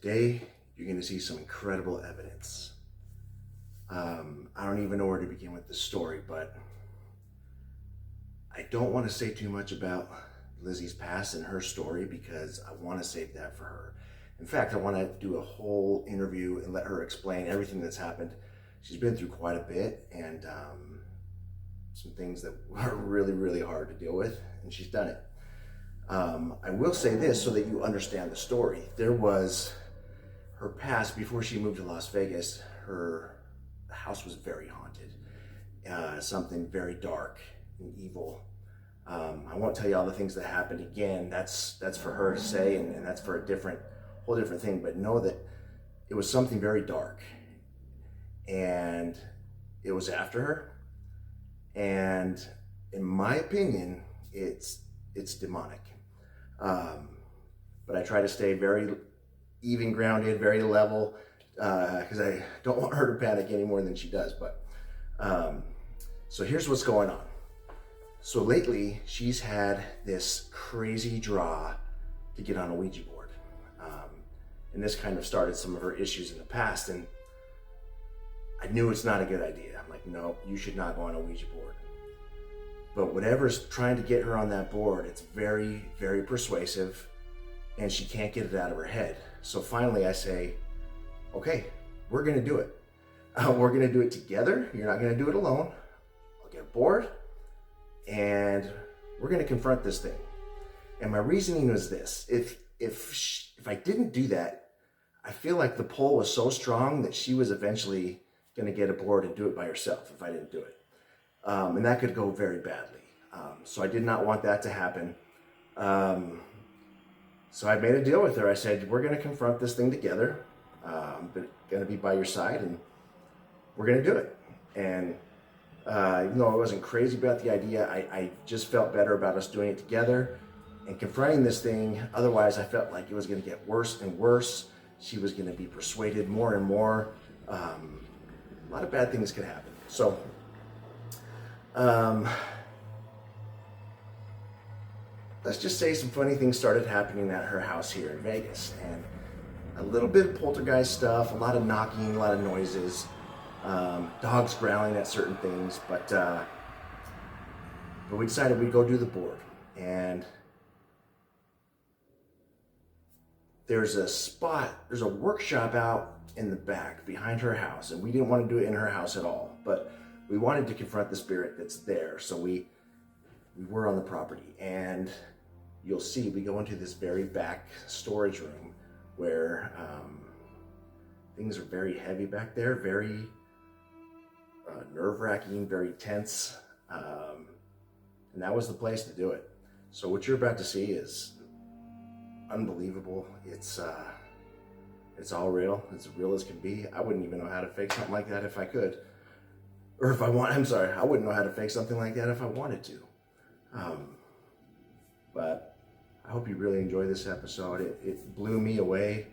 today you're going to see some incredible evidence. I don't even know where to begin with this story, but I don't want to say too much about Lizzie's past and her story because I want to save that for her. In fact, I want to do a whole interview and let her explain everything that's happened. She's been through quite a bit and some things that were really, really hard to deal with, and she's done it. I will say this so that you understand the story. There was her past before she moved to Las Vegas. Her house was very haunted, something very dark and evil. I won't tell you all the things that happened again. That's for her to say, and that's for a whole different thing. But know that it was something very dark, and it was after her. And in my opinion, it's demonic. But I try to stay very even grounded, very level, because I don't want her to panic any more than she does. But so here's what's going on. So lately, she's had this crazy draw to get on a Ouija board. And this kind of started some of her issues in the past. And I knew it's not a good idea. I'm like, no, you should not go on a Ouija board. But whatever's trying to get her on that board, it's very, very persuasive, and she can't get it out of her head. So finally I say, okay, we're gonna do it. We're gonna do it together. You're not gonna do it alone. I'll get a board, and we're gonna confront this thing. And my reasoning was this: if I didn't do that, I feel like the pull was so strong that she was eventually gonna get a board and do it by herself if I didn't do it. And that could go very badly. So I did not want that to happen. So I made a deal with her. I said, we're gonna confront this thing together. I'm gonna be by your side, and we're gonna do it. And even though I wasn't crazy about the idea, I just felt better about us doing it together and confronting this thing. Otherwise, I felt like it was gonna get worse and worse. She was gonna be persuaded more and more. A lot of bad things could happen. So, let's just say some funny things started happening at her house here in Vegas, and a little bit of poltergeist stuff, a lot of knocking, a lot of noises, dogs growling at certain things, but we decided we'd go do the board. And there's a workshop out in the back behind her house, and we didn't want to do it in her house at all, but we wanted to confront the spirit that's there. So we were on the property, and you'll see we go into this very back storage room where things are very heavy back there, very nerve-wracking, very tense, and that was the place to do it. So what you're about to see is unbelievable. It's all real. It's real as can be. I wouldn't even know how to fake something like that if I could. Or if I want, I wouldn't know how to fake something like that if I wanted to. But I hope you really enjoy this episode. It blew me away.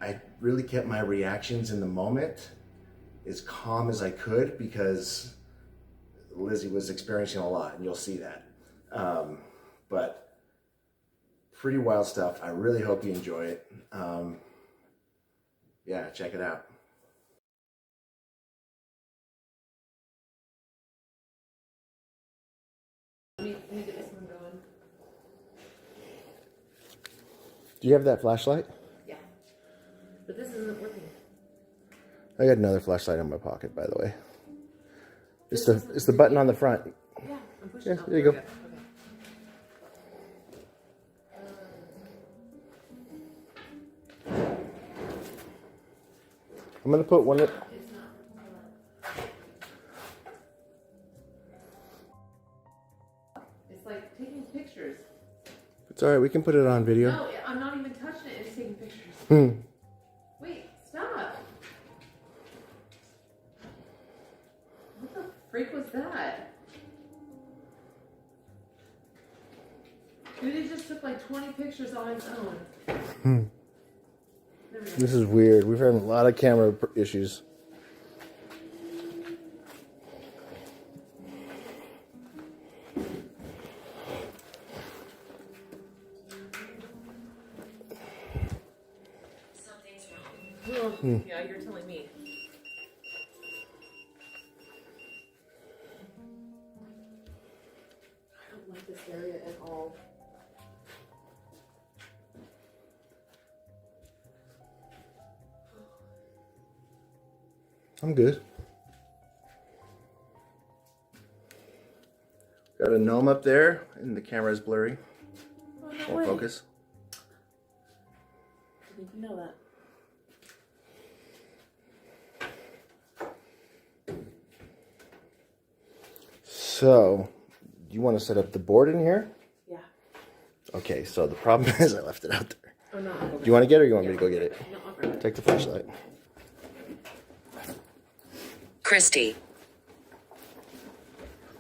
I really kept my reactions in the moment as calm as I could because Lizzie was experiencing a lot, and you'll see that. But pretty wild stuff. I really hope you enjoy it. Yeah, check it out. Let me get this one going. Do you have that flashlight? Yeah. But this isn't working. I got another flashlight in my pocket, by the way. It's the button on the front. Yeah, I'm pushing. Yeah, there you go. Okay. I'm gonna put one. It's like taking pictures. It's all right. We can put it on video. No, I'm not even touching it. It's taking pictures. Wait, stop. What the freak was that? Dude, he just took like 20 pictures on his own. This is weird. We've had a lot of camera issues. Something Yeah, you're telling me. I don't like this area at all. I'm good. Got a gnome up there, and the camera is blurry. Oh, no Won't way. focus. Didn't know that. So, you want to set up the board in here? Yeah. Okay, so the problem is I left it out there. Oh, no. I'll go Do you want to get it or you want me to go get it? No, I'll grab it. Take the flashlight. Christy.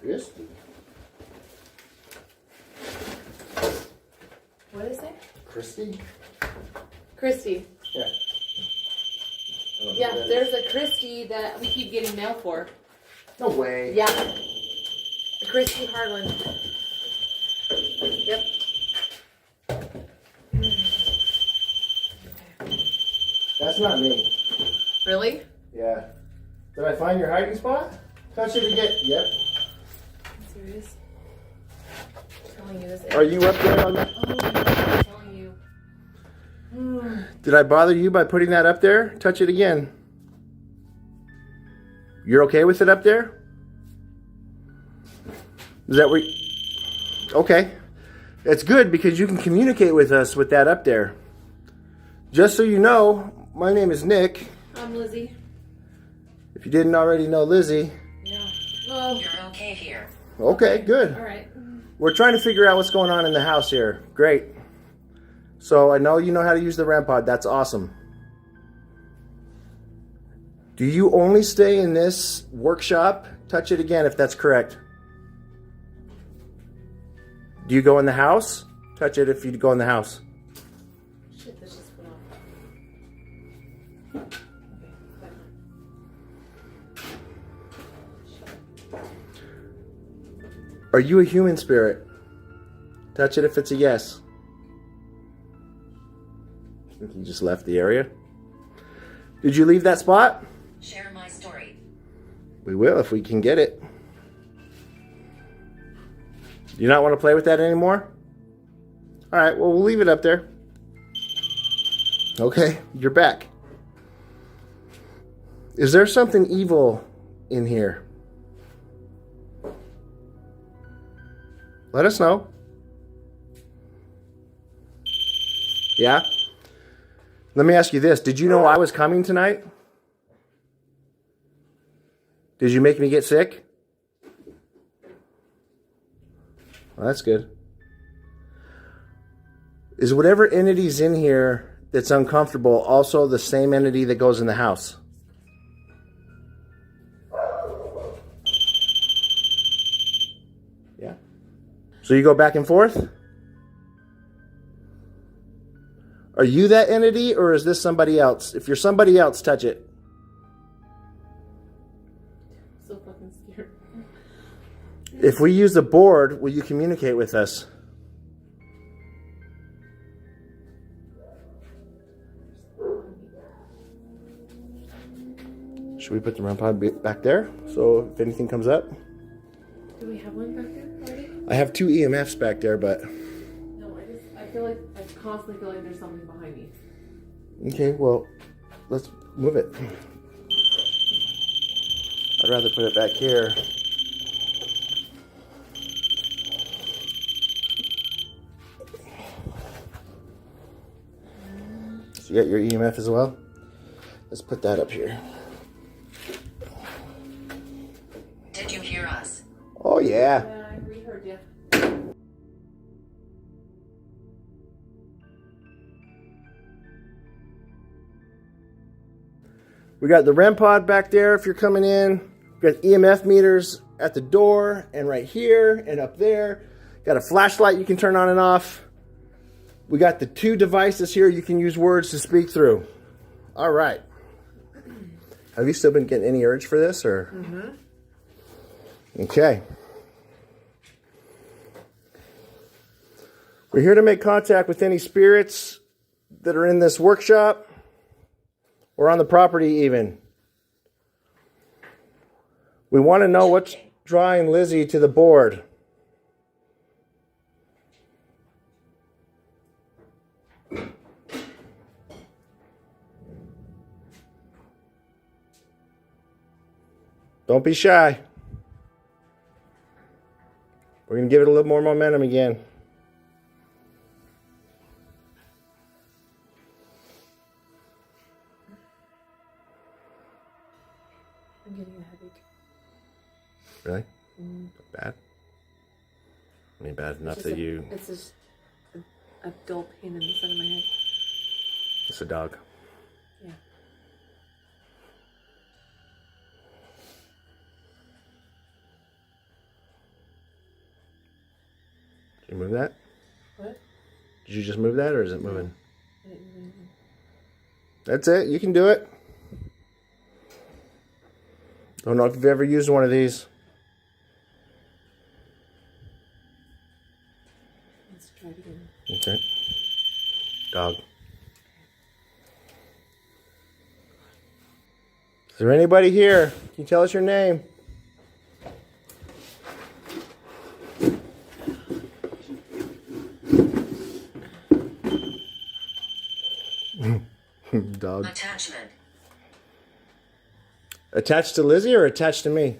Christy. What is it? Christy? Christy. Yeah. Yeah, there's a Christy that we keep getting mail for. No way. Yeah. Christy Harlan. Yep. That's not me. Really? Yeah. Did I find your hiding spot? Touch it again. Yep. Serious? I'm telling you this. Are you up there on that? Oh, I'm telling you. Did I bother you by putting that up there? Touch it again. You're okay with it up there? Is that what? Okay. It's good because you can communicate with us with that up there. Just so you know, my name is Nick. I'm Lizzie. If you didn't already know Lizzie. Yeah. Oh. You're okay here. Okay, good. All right. We're trying to figure out what's going on in the house here. Great. So I know you know how to use the REM pod. That's awesome. Do you only stay in this workshop? Touch it again if that's correct. Do you go in the house? Touch it if you go in the house. Shit, this just went off. Are you a human spirit? Touch it if it's a yes. I think you just left the area. Did you leave that spot? Share my story. We will if we can get it. Do you not want to play with that anymore? All right, well, we'll leave it up there. Okay, you're back. Is there something evil in here? Let us know. Yeah? Let me ask you this. Did you know I was coming tonight? Did you make me get sick? Well, that's good. Is whatever entity's in here that's uncomfortable also the same entity that goes in the house? Yeah. So you go back and forth? Are you that entity or is this somebody else? If you're somebody else, touch it. So fucking scared. If we use the board, will you communicate with us? Should we put the REM pod back there so if anything comes up? Do we have one back there already? I have 2 EMFs back there, but... No, I feel like I constantly feel like there's something behind me. Okay, well, let's move it. I'd rather put it back here. So you got your EMF as well? Let's put that up here. Did you hear us? Oh, yeah. Yeah, I reheard you. We got the REM pod back there if you're coming in. We got EMF meters at the door and right here and up there. Got a flashlight you can turn on and off. We got the 2 devices here you can use words to speak through. All right. Have you still been getting any urge for this or? Mm-hmm. Okay. We're here to make contact with any spirits that are in this workshop or on the property even. We want to know what's drawing Lizzie to the board. Don't be shy. We're going to give it a little more momentum again. I'm getting a headache. Really? Bad? I mean, bad enough that you... It's just a dull pain in the side of my head. It's a dog. Yeah. Did you move that? What? Did you just move that, or is it moving? I didn't move anything. That's it. You can do it. Don't know if you've ever used one of these. Let's try it again. Okay. Dog. Is there anybody here? Can you tell us your name? Dog. Attachment. Attached to Lizzie or attached to me?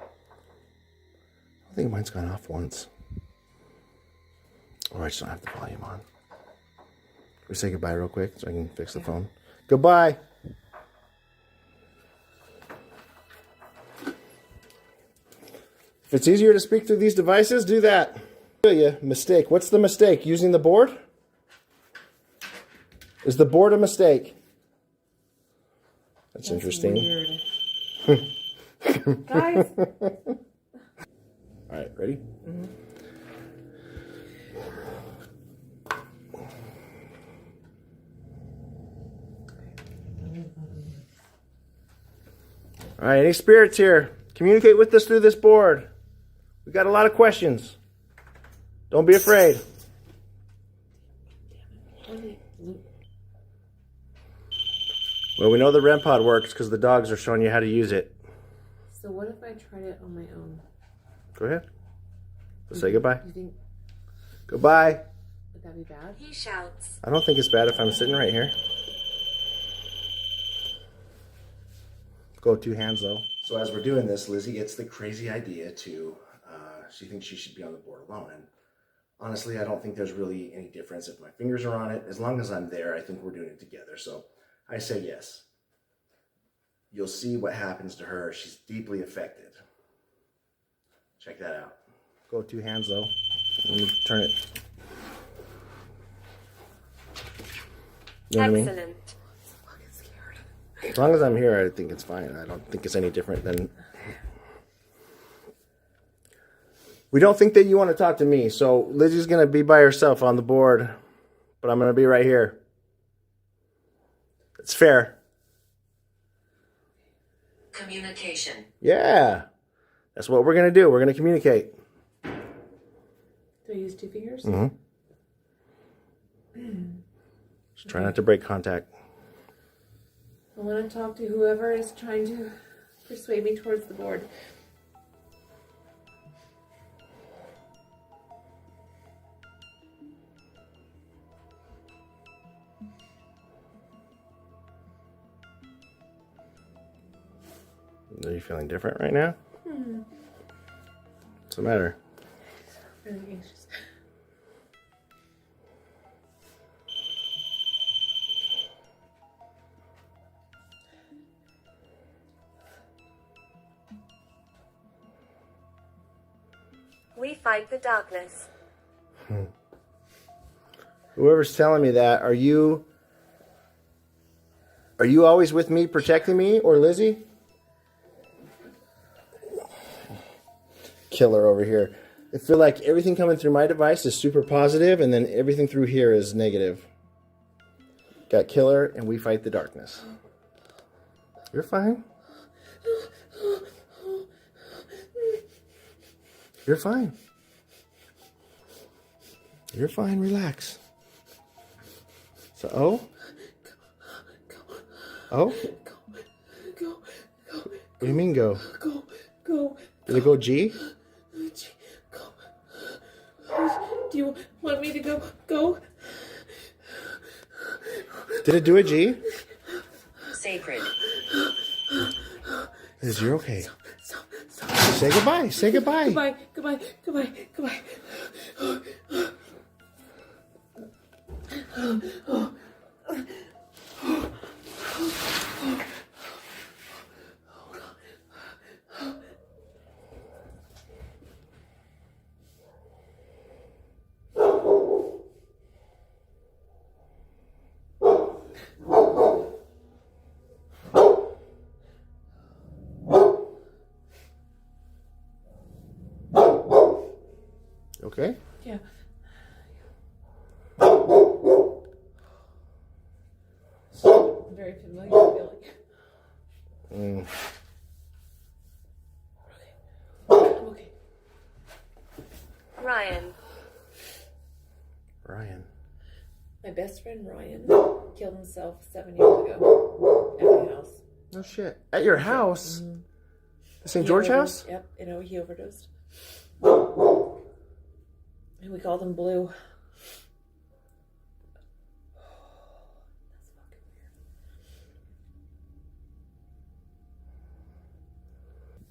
I think mine's gone off once. Or I just don't have the volume on. Can we say goodbye real quick so I can fix the phone? Goodbye. If it's easier to speak through these devices, do that. Mistake. What's the mistake? Using the board? Is the board a mistake? That's interesting. Weird. Guys. All right, ready? Mm-hmm. All right, any spirits here? Communicate with us through this board. We got a lot of questions. Don't be afraid. Well, we know the REM pod works because the dogs are showing you how to use it. So what if I tried it on my own? Go ahead. Let's say goodbye. You think Goodbye. would that be bad? He shouts. I don't think it's bad if I'm sitting right here. Go 2 hands though. So as we're doing this, Lizzie gets the crazy idea to, she thinks she should be on the board alone. And honestly, I don't think there's really any difference if my fingers are on it. As long as I'm there, I think we're doing it together. So I say yes. You'll see what happens to her. She's deeply affected. Check that out. Go 2 hands though. Let me turn it. You know what I mean? Excellent. I'm fucking scared. As long as I'm here, I think it's fine. I don't think it's any different than... We don't think that you want to talk to me, so Lizzie's going to be by herself on the board, but I'm going to be right here. It's fair. Communication. Yeah. That's what we're going to do. We're going to communicate. Do I use 2 fingers? Mm-hmm. Just try not to break contact. I want to talk to whoever is trying to persuade me towards the board. Are you feeling different right now? What's the matter? Really anxious. We fight the darkness. Whoever's telling me that, are you always with me, protecting me, or Lizzie? Killer over here. I feel like everything coming through my device is super positive, and then everything through here is negative. Got killer, and we fight the darkness. You're fine. You're fine. You're fine. Relax. So, oh? Oh? Go. What do you mean go? Go. Did it go G? Go. Do you want me to go? Go. Did it do a G? Sacred. Liz, you're okay. Stop. Say goodbye. Say goodbye. Goodbye. Okay. Yeah. Very familiar feeling. Okay. Ryan. Ryan. My best friend Ryan killed himself 7 years ago at my house. No shit. At your house? The St. George house? Yep, he overdosed. And we called him Blue. That's fucking weird.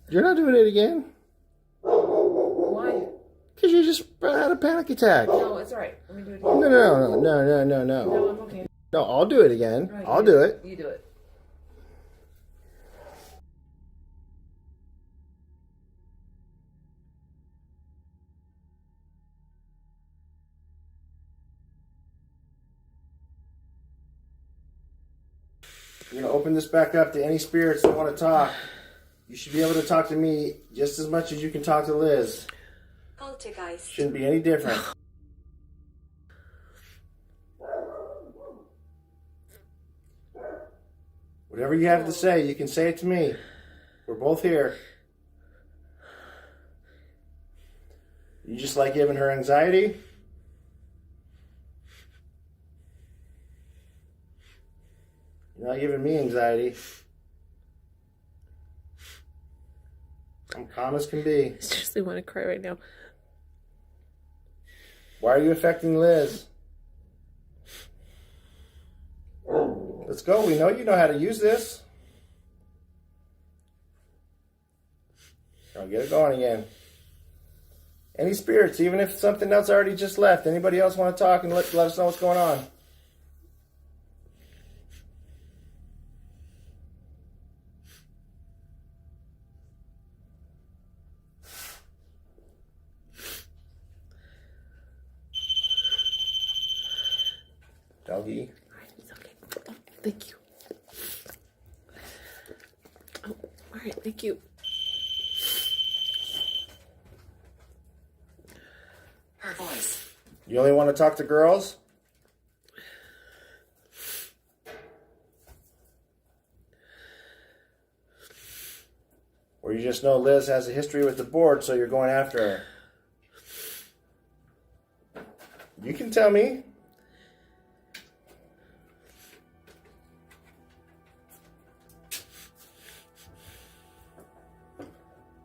You're not doing it again? Why? Because you just had a panic attack. No, it's alright. Let me do it again. No. No, I'm okay. No, I'll do it again. Right, I'll do it. You do it. You're going to open this back up to any spirits that want to talk. You should be able to talk to me just as much as you can talk to Liz. Poltergeist. Shouldn't be any different. Whatever you have to say, you can say it to me. We're both here. You just like giving her anxiety? You're not giving me anxiety. I'm calm as can be. I seriously want to cry right now. Why are you affecting Liz? Let's go. We know you know how to use this. I'll get it going again. Any spirits, even if something else already just left. Anybody else want to talk and let us know what's going on? Doggy. It's okay. Oh, thank you. Oh, alright, thank you. Her voice. You only want to talk to girls? Or you just know Liz has a history with the board, so you're going after her? You can tell me.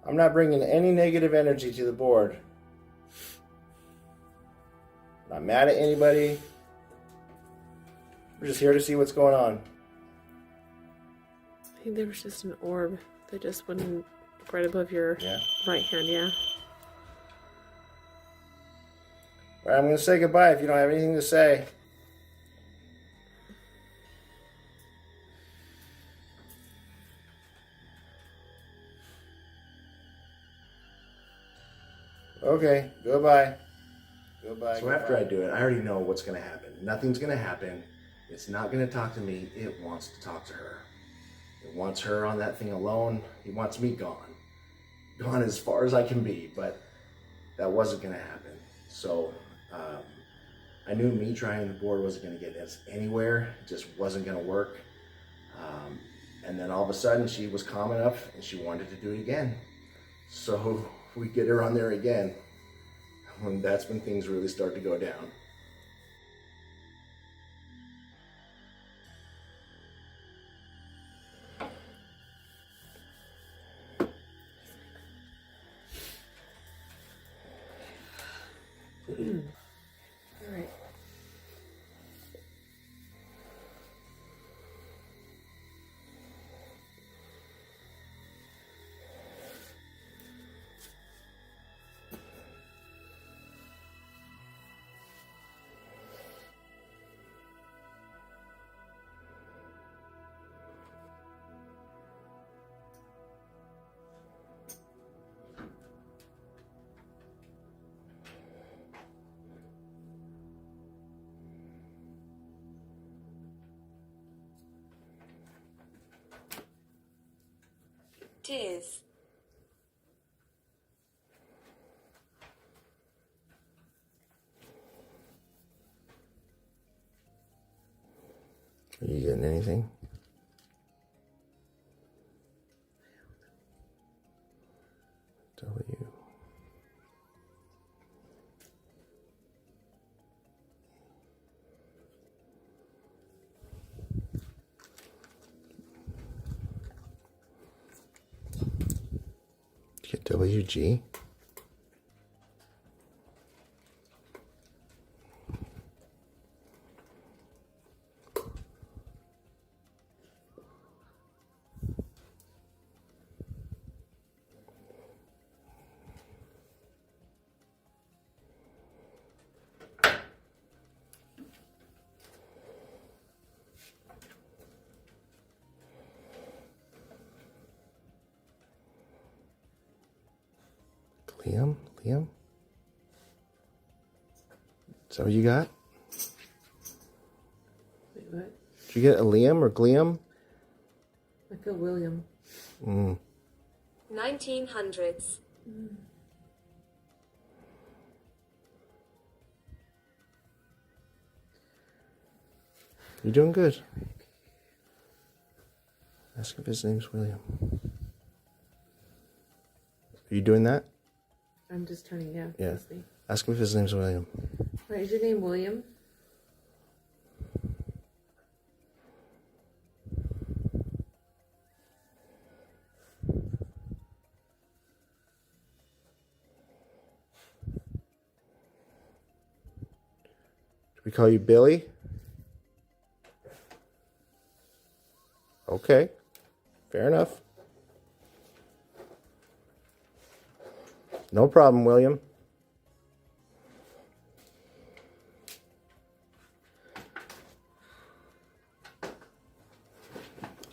I'm not bringing any negative energy to the board. Not mad at anybody. We're just here to see what's going on. I think there was just an orb that just went right above your right hand, yeah. Well, I'm going to say goodbye if you don't have anything to say. Okay, goodbye. Goodbye. So after I do it, I already know what's going to happen. Nothing's going to happen. It's not going to talk to me. It wants to talk to her. It wants her on that thing alone. It wants me gone. Gone as far as I can be, but that wasn't going to happen. So I knew me trying the board wasn't going to get us anywhere. It just wasn't going to work. And then all of a sudden she was calm enough and she wanted to do it again. So we get her on there again. And that's when things really start to go down. All right. Tears. Are you getting anything? W. Get WG. Liam? Liam? Is that what you got? Wait, what? Did you get a Liam or Gliam? I feel William. 1900s. You're doing good. Ask if his name's William. Are you doing that? I'm just turning, yeah. Yeah. Let's see. Ask him if his name's William. Wait, is your name William? Should we call you Billy? Okay. Fair enough. No problem, William.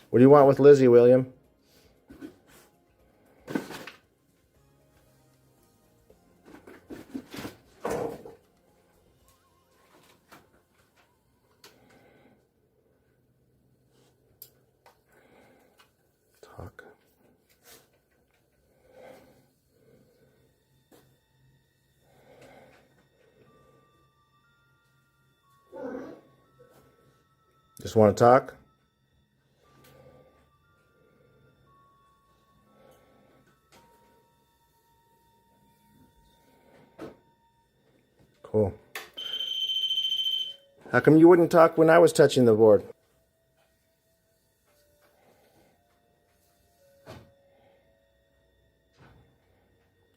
What do you want with Lizzie, William? Talk. Just want to talk? Cool. How come you wouldn't talk when I was touching the board?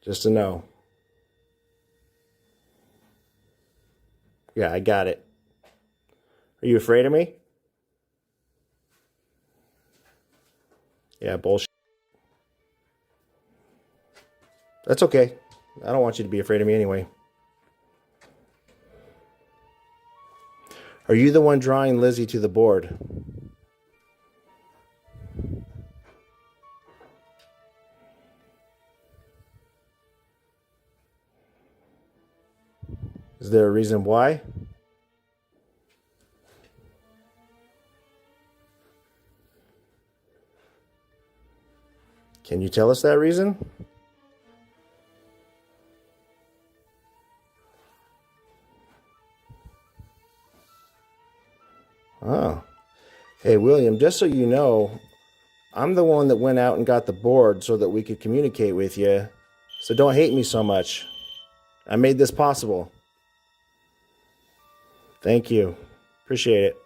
Just a no. Yeah, I got it. Are you afraid of me? Yeah, bullshit. That's okay. I don't want you to be afraid of me anyway. Are you the one drawing Lizzie to the board? Is there a reason why? Can you tell us that reason? Oh. Hey, William, just so you know, I'm the one that went out and got the board so that we could communicate with you. So don't hate me so much. I made this possible. Thank you. Appreciate it.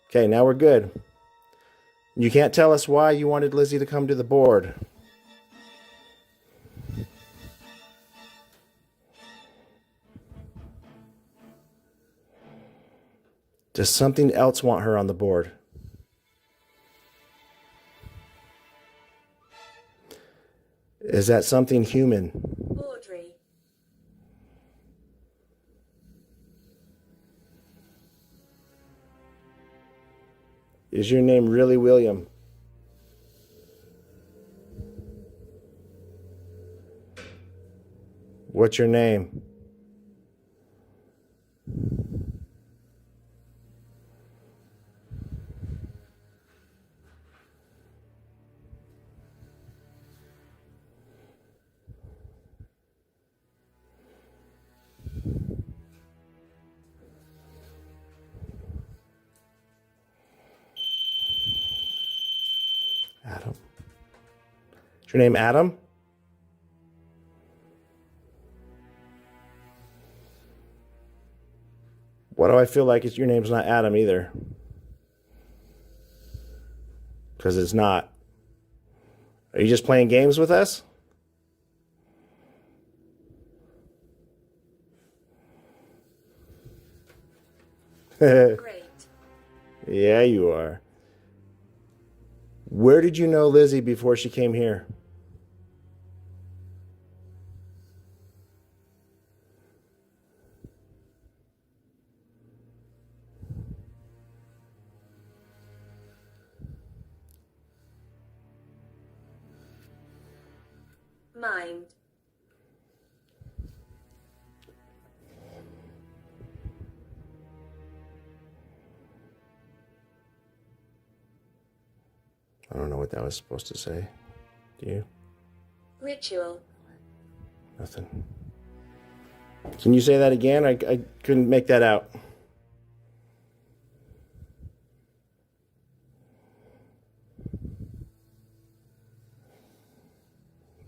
Okay, now we're good. You can't tell us why you wanted Lizzie to come to the board. Does something else want her on the board? Is that something human? Audrey. Is your name really William? What's your name? Adam. Is your name Adam? Why do I feel like your name's not Adam either? Because it's not. Are you just playing games with us? Great. Yeah, you are. Where did you know Lizzie before she came here? Mind. I don't know what that was supposed to say. Do you? Ritual. Nothing. Can you say that again? I couldn't make that out.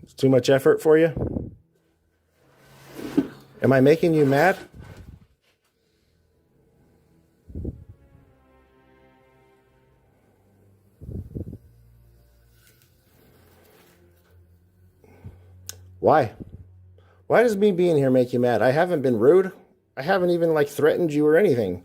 It's too much effort for you? Am I making you mad? Why? Why does me being here make you mad? I haven't been rude. I haven't even threatened you or anything.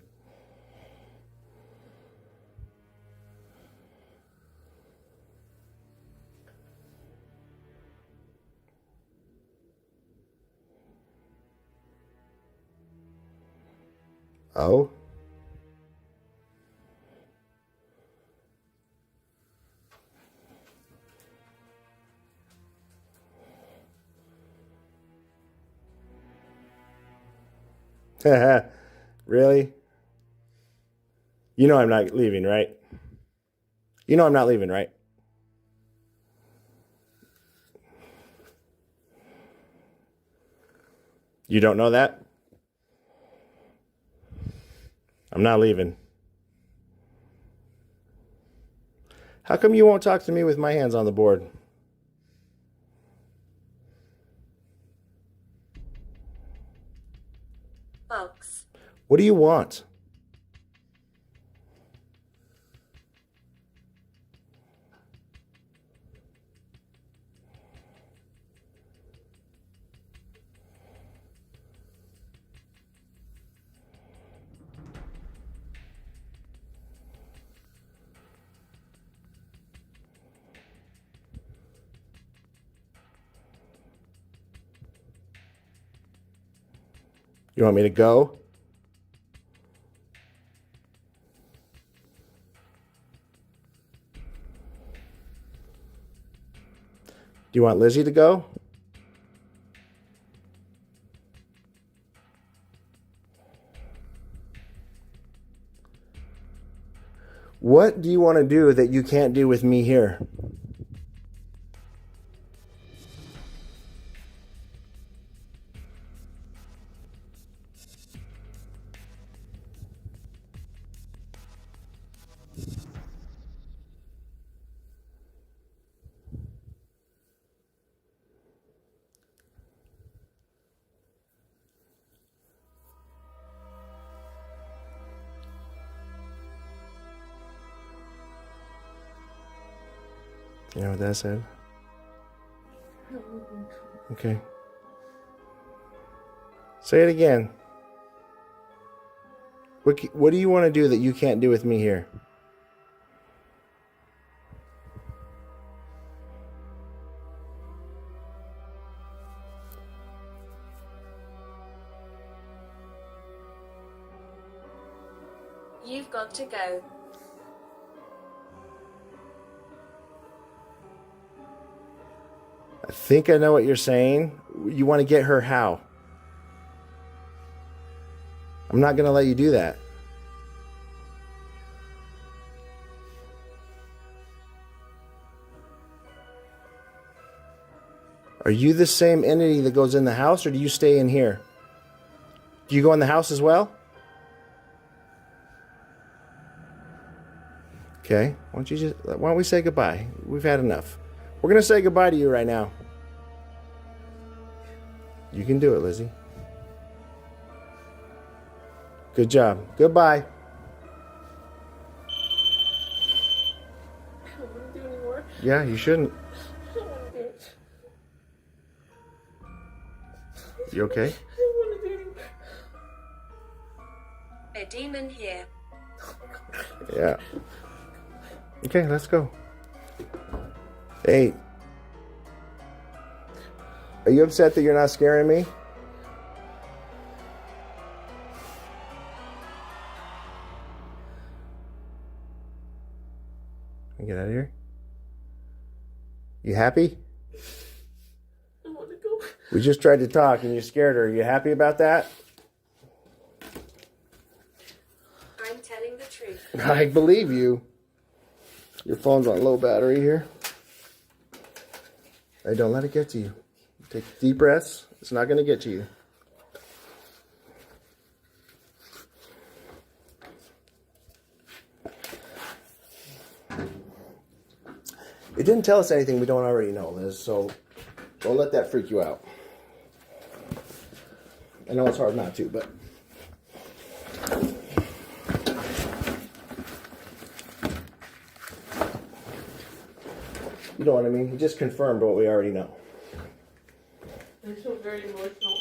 Oh? Really? You know I'm not leaving, right? You know I'm not leaving, right? You don't know that? I'm not leaving. How come you won't talk to me with my hands on the board? Box. What do you want? You want me to go? Do you want Lizzie to go? What do you want to do that you can't do with me here? You know what that said? Okay. Say it again. What do you want to do that you can't do with me here? You've got to go. I think I know what you're saying. You want to get her how? I'm not going to let you do that. Are you the same entity that goes in the house, or do you stay in here? Do you go in the house as well? Okay. Why don't we say goodbye? We've had enough. We're going to say goodbye to you right now. You can do it, Lizzie. Good job. Goodbye. I don't want to do anymore. Yeah, you shouldn't. I don't want to do it. You okay? I don't want to do anymore. A demon here. Yeah. Okay, let's go. Hey. Are you upset that you're not scaring me? Can you get out of here? You happy? I want to go. We just tried to talk and you scared her. Are you happy about that? I'm telling the truth. I believe you. Your phone's on low battery here. Hey, don't let it get to you. Take deep breaths. It's not going to get to you. It didn't tell us anything we don't already know, Liz, so don't let that freak you out. I know it's hard not to, but... You know what I mean? He just confirmed what we already know. I feel very emotional.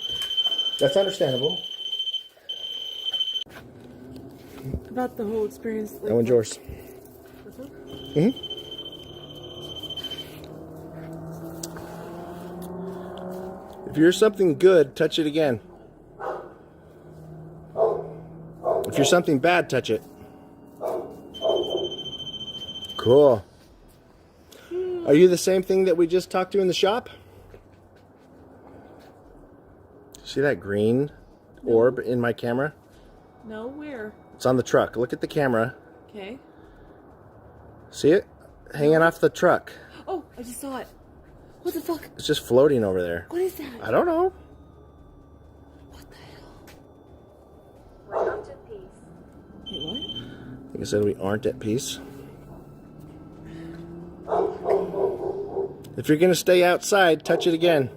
That's understandable. About the whole experience. That one's yours. This one? Mm-hmm. If you're something good, touch it again. If you're something bad, touch it. Cool. Are you the same thing that we just talked to in the shop? See that green orb in my camera? No, where? It's on the truck. Look at the camera. Okay. See it? Hanging off the truck. Oh, I just saw it. What the fuck? It's just floating over there. What is that? I don't know. What the hell? We're not at peace. Wait, what? I think I said we aren't at peace. If you're going to stay outside, touch it again.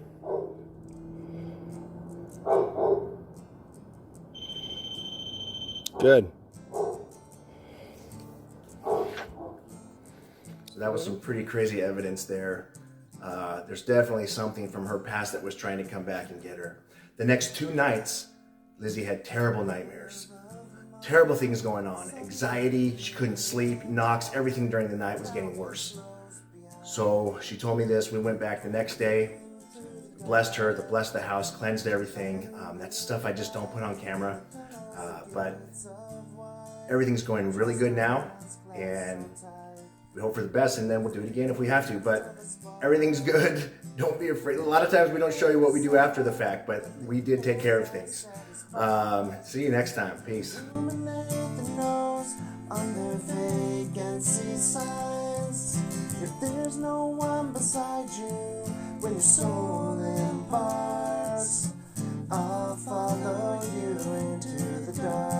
Good. So that was some pretty crazy evidence there. There's definitely something from her past that was trying to come back and get her. The next 2 nights, Lizzie had terrible nightmares. Terrible things going on. Anxiety, she couldn't sleep, knocks, everything during the night was getting worse. So she told me this. We went back the next day, blessed her, blessed the house, cleansed everything. That's stuff I just don't put on camera. But everything's going really good now, and we hope for the best, and then we'll do it again if we have to. But everything's good. Don't be afraid. A lot of times we don't show you what we do after the fact, but we did take care of things. See you next time. Peace. If there's no one beside you when your soul embarks, I'll follow you into the dark.